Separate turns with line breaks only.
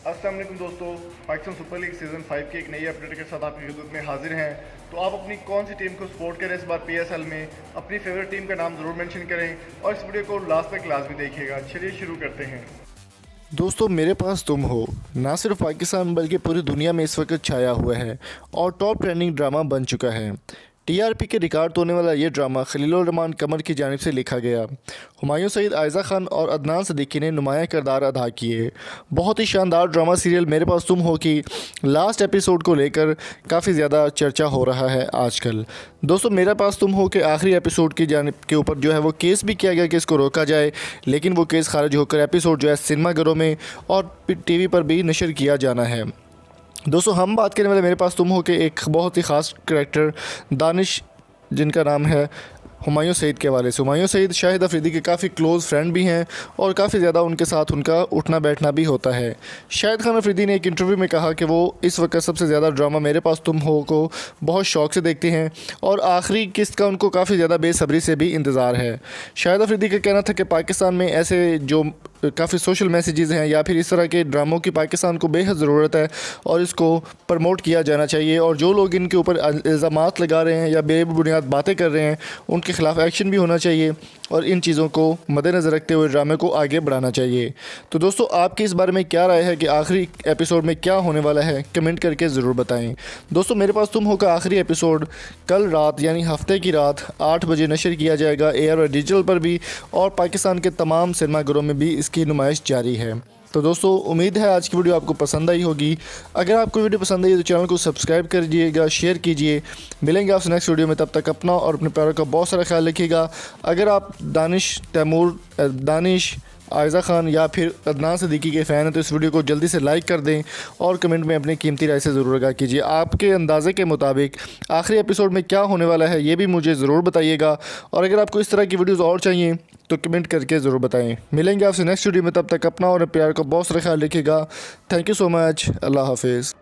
अस्सलाम वालेकुम दोस्तों, पाकिस्तान सुपर लीग सीज़न 5 की एक नई अपडेट के साथ आपकी खिदमत में हाजिर हैं। तो आप अपनी कौन सी टीम को सपोर्ट करें इस बार पीएसएल में, अपनी फेवरेट टीम का नाम ज़रूर मेंशन करें और इस वीडियो को लास्ट तक लाजमी देखिएगा। चलिए शुरू करते हैं।
दोस्तों, मेरे पास तुम हो ना सिर्फ पाकिस्तान बल्कि पूरी दुनिया में इस वक्त छाया हुआ है और टॉप ट्रेंडिंग ड्रामा बन चुका है। टीआरपी के रिकॉर्ड तोड़ने वाला ये ड्रामा खलीलुर रहमान कमर की जानिब से लिखा गया। हुमायूं सईद, आयज़ा खान और अदनान सिद्दीकी ने नुमाया किरदार अदा किए। बहुत ही शानदार ड्रामा सीरियल मेरे पास तुम हो कि लास्ट एपिसोड को लेकर काफ़ी ज़्यादा चर्चा हो रहा है आजकल। दोस्तों, मेरे पास तुम हो कि आखिरी एपिसोड की जानिब के ऊपर जो है वो केस भी किया गया कि इसको रोका जाए, लेकिन वो केस खारिज होकर एपिसोड जो है सिनेमाघरों में और टीवी पर भी नशर किया जाना है। दोस्तों, हम बात करने वाले मेरे पास तुम हो के एक बहुत ही ख़ास करैक्टर दानिश, जिनका नाम है हुमायूं सईद के हवाले से। हुमायूं सईद शाहिद अफरीदी के काफ़ी क्लोज़ फ्रेंड भी हैं और काफ़ी ज़्यादा उनके साथ उनका उठना बैठना भी होता है। शाहिद खान अफरीदी ने एक इंटरव्यू में कहा कि वो इस वक्त सबसे ज़्यादा ड्रामा मेरे पास तुम हो को बहुत शौक़ से देखते हैं और आखिरी किस्त का उनको काफ़ी ज़्यादा बेसब्री से भी इंतज़ार है। शाहिद अफरीदी का कहना था कि पाकिस्तान में ऐसे जो काफ़ी सोशल मैसेजेस हैं या फिर इस तरह के ड्रामों की पाकिस्तान को बेहद ज़रूरत है और इसको प्रमोट किया जाना चाहिए, और जो लोग इनके ऊपर इल्ज़ामात लगा रहे हैं या बेबुनियाद बातें कर रहे हैं उनके ख़िलाफ़ एक्शन भी होना चाहिए और इन चीज़ों को मद्देनज़र रखते हुए ड्रामे को आगे बढ़ाना चाहिए। तो दोस्तों, आपकी इस बारे में क्या राय है कि आखिरी एपिसोड में क्या होने वाला है, कमेंट करके ज़रूर बताएं। दोस्तों, मेरे पास तुम हो का आखिरी एपिसोड कल रात यानी हफ्ते की रात 8 बजे नशर किया जाएगा एयर और डिजिटल पर भी, और पाकिस्तान के तमाम सिनेमाघरों में भी इसकी नुमाइश जारी है। तो दोस्तों, उम्मीद है आज की वीडियो आपको पसंद आई होगी। अगर आपको वीडियो पसंद आई तो चैनल को सब्सक्राइब कर दीजिएगा, शेयर कीजिए। मिलेंगे आपसे नेक्स्ट वीडियो में, तब तक अपना और अपने प्यारों का बहुत सारा ख्याल रखिएगा। अगर आप दानिश आयज़ा खान या फिर अदनान सिद्दीकी के फ़ैन हैं तो इस वीडियो को जल्दी से लाइक कर दें और कमेंट में अपनी कीमती राय से ज़रूर आगाह कीजिए। आपके अंदाज़े के मुताबिक आखिरी एपिसोड में क्या होने वाला है ये भी मुझे ज़रूर बताइएगा, और अगर आपको इस तरह की वीडियोज़ और चाहिए तो कमेंट करके ज़रूर बताएं। मिलेंगे आपसे नेक्स्ट वीडियो में, तब तक अपना और प्यार का बहुत सारा ख्याल रखिएगा। Thank you so much. अल्लाह हाफिज़।